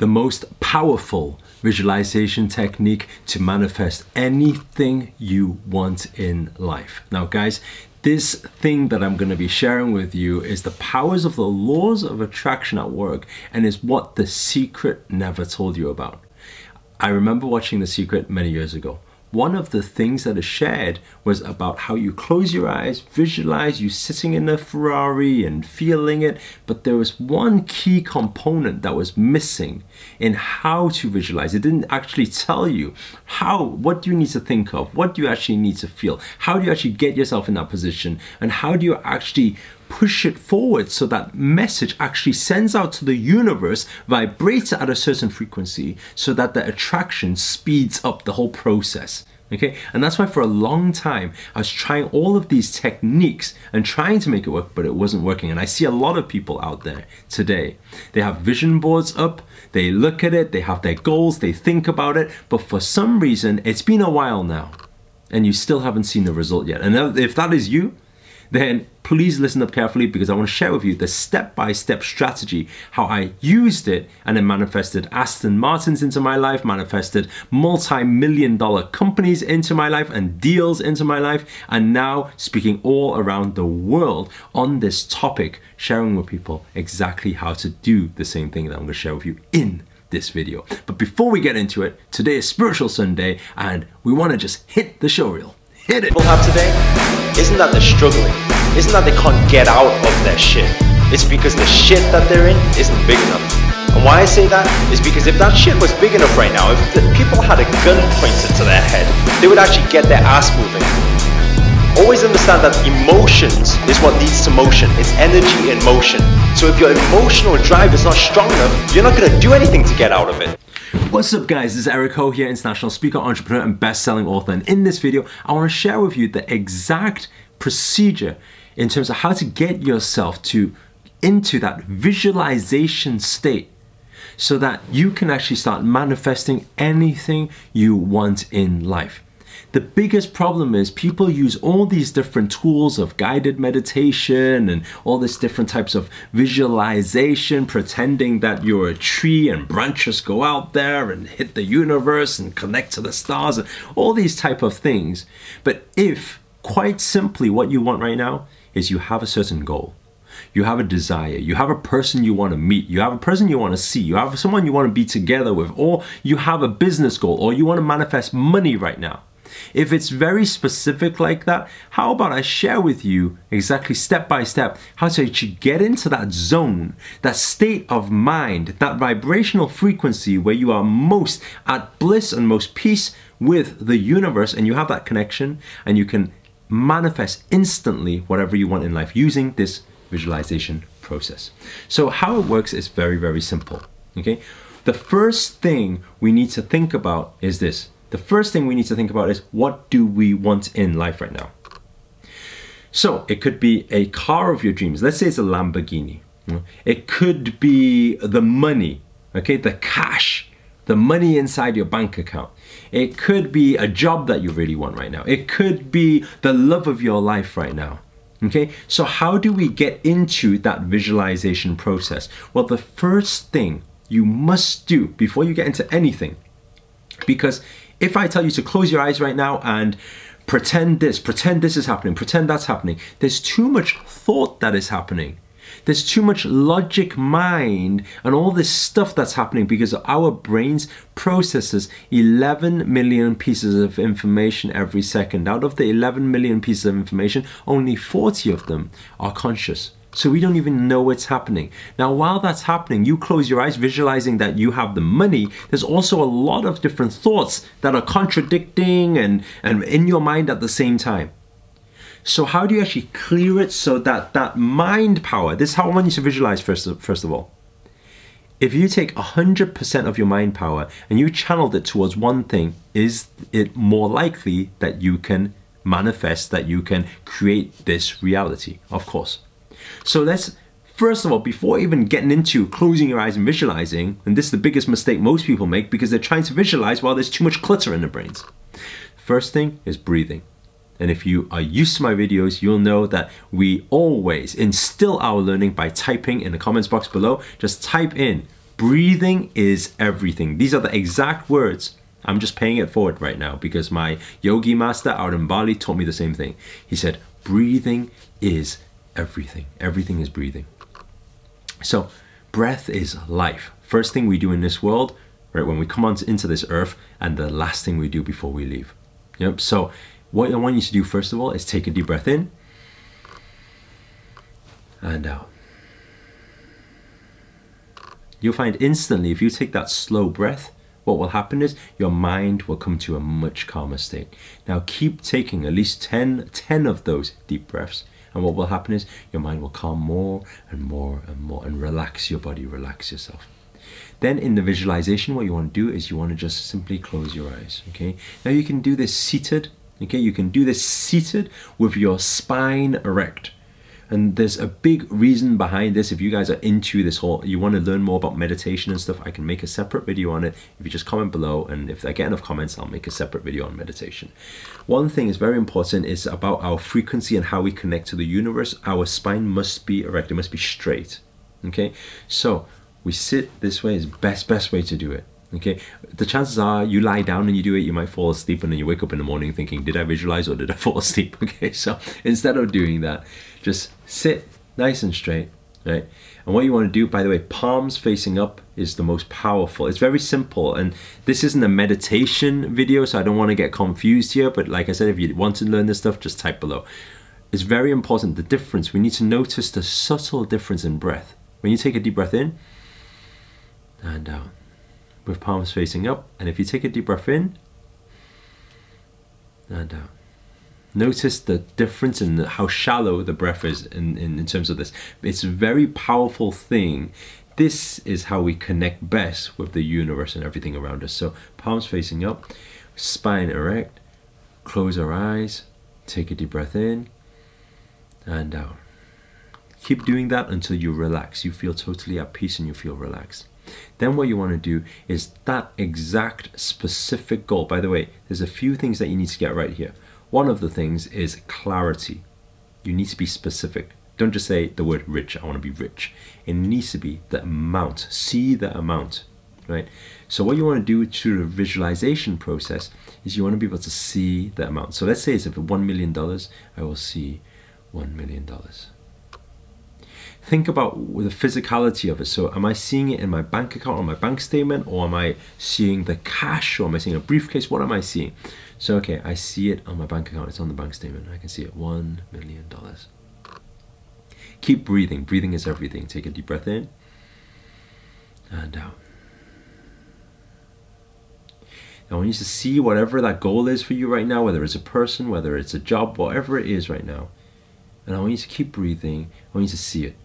the most powerful visualization technique to manifest anything you want in life. Now guys, this thing that I'm going to be sharing with you is the powers of the laws of attraction at work, and is what The Secret never told you about. I remember watching The Secret many years ago. One of the things that is shared was about how you close your eyes, visualize you sitting in a Ferrari and feeling it, but there was one key component that was missing in how to visualize. It didn't actually tell you what do you need to think of, what do you actually need to feel, how do you actually get yourself in that position, and how do you actually push it forward so that message actually sends out to the universe, vibrates at a certain frequency so that the attraction speeds up the whole process. Okay, and that's why for a long time I was trying all of these techniques and trying to make it work, but it wasn't working. And I see a lot of people out there today, they have vision boards up, they look at it, they have their goals, they think about it, but for some reason it's been a while now and you still haven't seen the result yet. And if that is you, then please listen up carefully, because I want to share with you the step-by-step strategy, how I used it and it manifested Aston Martins into my life, manifested multi-million-dollar companies into my life and deals into my life, and now speaking all around the world on this topic, sharing with people exactly how to do the same thing that I'm going to share with you in this video. But before we get into it, today is Spiritual Sunday and we want to just hit the show reel. Hit it. People have today isn't that they're struggling, isn't that they can't get out of their shit. It's because the shit that they're in isn't big enough. And why I say that is because if that shit was big enough right now, if the people had a gun pointed to their head, they would actually get their ass moving. Always understand that emotions is what leads to motion. It's energy in motion. So if your emotional drive is not strong enough, you're not going to do anything to get out of it. What's up guys, this is Eric Ho here, international speaker, entrepreneur and best-selling author, and in this video I want to share with you the exact procedure in terms of how to get yourself into that visualization state so that you can actually start manifesting anything you want in life. The biggest problem is people use all these different tools of guided meditation and all these different types of visualization, pretending that you're a tree and branches go out there and hit the universe and connect to the stars and all these type of things. But if quite simply what you want right now is you have a certain goal, you have a desire, you have a person you want to meet, you have a person you want to see, you have someone you want to be together with, or you have a business goal, or you want to manifest money right now. If it's very specific like that, how about I share with you exactly step by step how to actually get into that zone, that state of mind, that vibrational frequency where you are most at bliss and most peace with the universe, and you have that connection and you can manifest instantly whatever you want in life using this visualization process. So how it works is very, very simple. Okay, the first thing we need to think about is this. The first thing we need to think about is, what do we want in life right now? So it could be a car of your dreams. Let's say it's a Lamborghini. It could be the money, okay, the cash, the money inside your bank account. It could be a job that you really want right now. It could be the love of your life right now. Okay, so how do we get into that visualization process? Well, the first thing you must do before you get into anything, because if I tell you to close your eyes right now and pretend this is happening, pretend that's happening, there's too much thought that is happening. There's too much logic mind and all this stuff that's happening because our brains processes 11 million pieces of information every second. Out of the 11 million pieces of information, only 40 of them are conscious. So we don't even know what's happening. Now, while that's happening, you close your eyes visualizing that you have the money. There's also a lot of different thoughts that are contradicting and in your mind at the same time. So how do you actually clear it so that that mind power, this is how I want you to visualize first of all. If you take 100% of your mind power and you channeled it towards one thing, is it more likely that you can manifest, that you can create this reality? Of course. So let's, first of all, before even getting into closing your eyes and visualizing, and this is the biggest mistake most people make because they're trying to visualize while there's too much clutter in their brains. First thing is breathing. And if you are used to my videos, you'll know that we always instill our learning by typing in the comments box below. Just type in Breathing is everything. These are the exact words. I'm just paying it forward right now because my yogi master out in Bali taught me the same thing. He said, breathing is everything. Everything is breathing. So breath is life. First thing we do in this world, right, when we come into this earth, and the last thing we do before we leave. Yep. So what I want you to do first of all is take a deep breath in and out. You'll find instantly, if you take that slow breath, what will happen is your mind will come to a much calmer state. Now keep taking at least 10 of those deep breaths, and what will happen is your mind will calm more and more and more, and relax your body, relax yourself. Then in the visualization, what you want to do is you want to just simply close your eyes, okay? Now you can do this seated, okay? You can do this seated with your spine erect. And there's a big reason behind this. If you guys are into this whole, you want to learn more about meditation and stuff, I can make a separate video on it. If you just comment below, and if I get enough comments, I'll make a separate video on meditation. One thing is very important is about our frequency and how we connect to the universe. Our spine must be erect, it must be straight, okay? So we sit this way is best way to do it. Okay, the chances are you lie down and you do it, you might fall asleep, and then you wake up in the morning thinking, did I visualize or did I fall asleep? Okay, so instead of doing that, just sit nice and straight, right? And what you want to do, by the way, palms facing up is the most powerful. It's very simple, and this isn't a meditation video, so I don't want to get confused here, but like I said, if you want to learn this stuff, just type below. It's very important, the difference. We need to notice the subtle difference in breath. When you take a deep breath in and out, with palms facing up, and if you take a deep breath in and out, notice the difference in how shallow the breath is in terms of this. It's a very powerful thing. This is how we connect best with the universe and everything around us. So palms facing up, spine erect, close our eyes, take a deep breath in and out. Keep doing that until you relax. You feel totally at peace and you feel relaxed. Then what you want to do is that exact specific goal. By the way, there's a few things that you need to get right here. One of the things is clarity. You need to be specific. Don't just say the word rich, I want to be rich. It needs to be the amount. See the amount, right? So what you want to do through the visualization process is you want to be able to see the amount. So let's say it's $1 million, I will see $1 million. Think about the physicality of it. So am I seeing it in my bank account or my bank statement, or am I seeing the cash, or am I seeing a briefcase? What am I seeing? So okay, I see it on my bank account, it's on the bank statement. I can see it, $1 million. Keep breathing. Breathing is everything. Take a deep breath in and out. I want you to see whatever that goal is for you right now, whether it's a person, whether it's a job, whatever it is right now. And I want you to keep breathing. I want you to see it.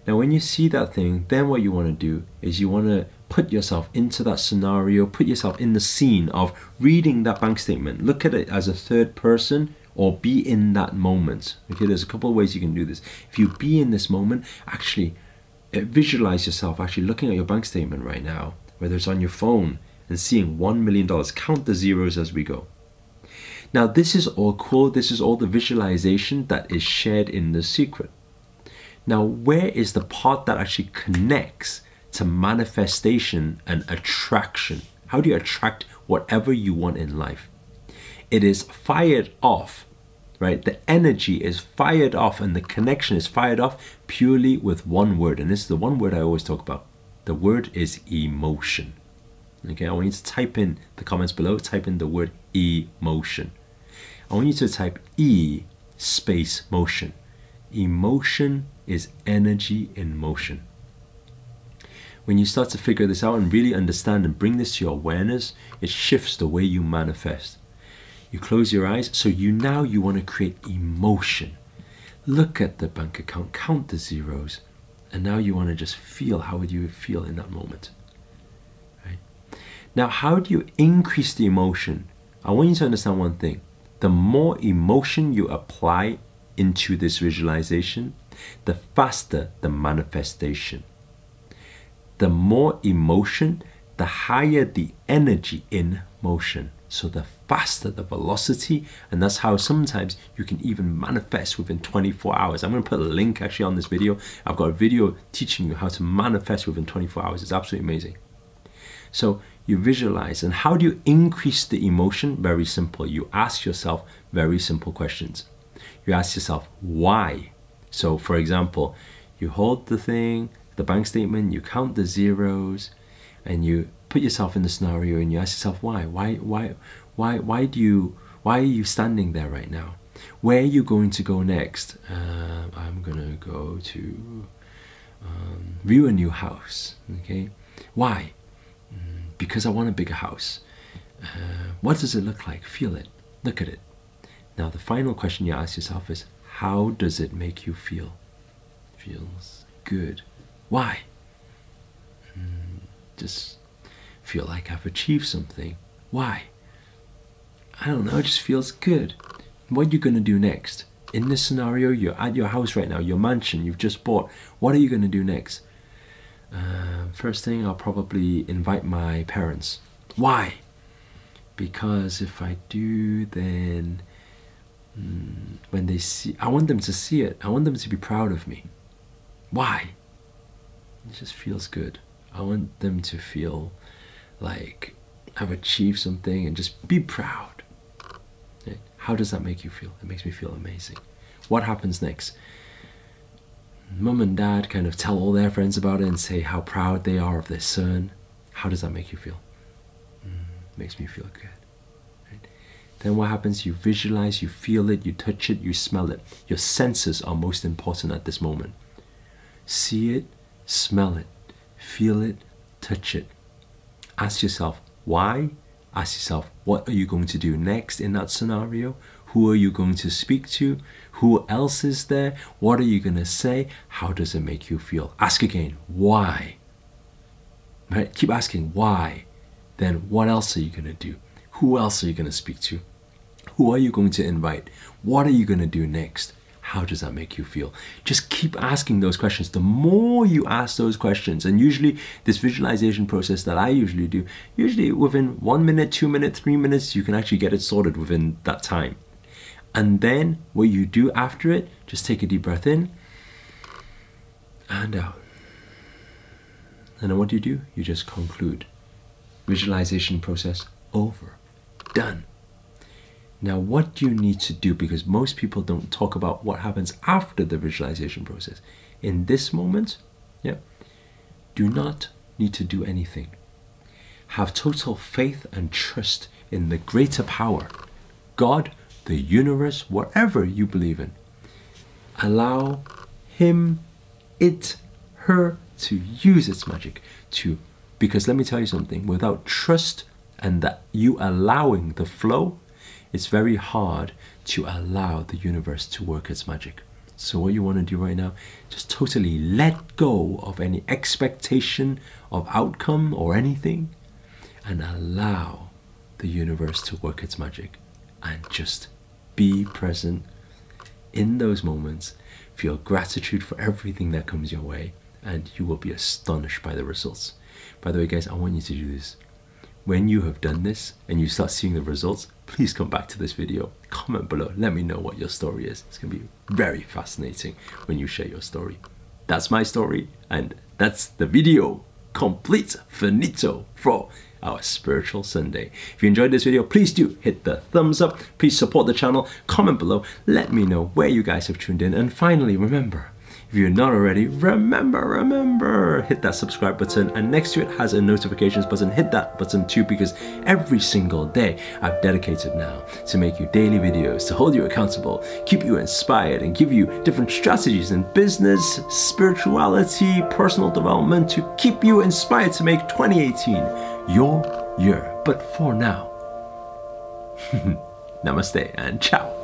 Now when you see that thing, then what you want to do is you want to put yourself into that scenario, put yourself in the scene of reading that bank statement. Look at it as a third person, or be in that moment. Okay, there's a couple of ways you can do this. If you be in this moment, actually visualize yourself actually looking at your bank statement right now, whether it's on your phone, and seeing $1 million. Count the zeros as we go. Now this is all cool. This is all the visualization that is shared in The Secret. Now where is the part that actually connects to manifestation and attraction? How do you attract whatever you want in life? It is fired off, right? The energy is fired off, and the connection is fired off purely with one word. And this is the one word I always talk about. The word is emotion. Okay, I want you to type in the comments below, type in the word emotion. I want you to type E space motion. Emotion is energy in motion. When you start to figure this out and really understand and bring this to your awareness, it shifts the way you manifest. You close your eyes, so now you want to create emotion. Look at the bank account, count the zeros, and now you want to just feel, how would you feel in that moment? Right? Now, how do you increase the emotion? I want you to understand one thing. The more emotion you apply into this visualization, the faster the manifestation. The more emotion, the higher the energy in motion. So the faster the velocity, and that's how sometimes you can even manifest within 24 hours. I'm going to put a link actually on this video. I've got a video teaching you how to manifest within 24 hours. It's absolutely amazing. So you visualize, and how do you increase the emotion? Very simple. You ask yourself very simple questions. You ask yourself, why? So for example, you hold the thing, the bank statement, you count the zeros, and you put yourself in the scenario and you ask yourself, why? Why are you standing there right now? Where are you going to go next? I'm gonna go to view a new house. Okay, why? Because I want a bigger house. What does it look like? Feel it, look at it. Now the final question you ask yourself is, how does it make you feel? Feels good. Why? Just feel like I've achieved something. Why? I don't know, it just feels good. What are you going to do next? In this scenario, you're at your house right now, your mansion you've just bought. What are you going to do next? First thing, I'll probably invite my parents. Why? Because if I do, then when they see, I want them to see it. I want them to be proud of me. Why? It just feels good. I want them to feel like I've achieved something and just be proud. Okay. How does that make you feel? It makes me feel amazing. What happens next? Mum and dad kind of tell all their friends about it and say how proud they are of their son. How does that make you feel? Makes me feel good. Right? Then what happens? You visualize, you feel it, you touch it, you smell it. Your senses are most important at this moment. See it, smell it, feel it, touch it. Ask yourself, why? Ask yourself, what are you going to do next in that scenario? Who are you going to speak to? Who else is there? What are you going to say? How does it make you feel? Ask again, why? Right? Keep asking, why? Then what else are you going to do? Who else are you going to speak to? Who are you going to invite? What are you going to do next? How does that make you feel? Just keep asking those questions. The more you ask those questions, and usually this visualization process that I usually do, usually within 1 minute, 2 minutes, 3 minutes, you can actually get it sorted within that time. And then what you do after it, just take a deep breath in and out. And then what do? You just conclude. Visualization process over. Done. Now, what do you need to do? Because most people don't talk about what happens after the visualization process. In this moment, do not need to do anything. Have total faith and trust in the greater power, God, the universe, whatever you believe in. Allow him, it, her to use its magic because let me tell you something, without trust and that you allowing the flow, it's very hard to allow the universe to work its magic. So what you want to do right now, just totally let go of any expectation of outcome or anything and allow the universe to work its magic and just be present in those moments. Feel gratitude for everything that comes your way and you will be astonished by the results. By the way, guys, I want you to do this. When you have done this and you start seeing the results, please come back to this video, comment below, let me know what your story is. It's going to be very fascinating when you share your story. That's my story, and that's the video complete, finito, for our Spiritual Sunday. If you enjoyed this video, please do hit the thumbs up, please support the channel, comment below, let me know where you guys have tuned in, and finally, remember, if you're not already, remember, hit that subscribe button, and next to it has a notifications button. Hit that button too, because every single day I've dedicated now to make you daily videos to hold you accountable, keep you inspired, and give you different strategies in business, spirituality, personal development to keep you inspired to make 2018 your year. But for now, namaste and ciao.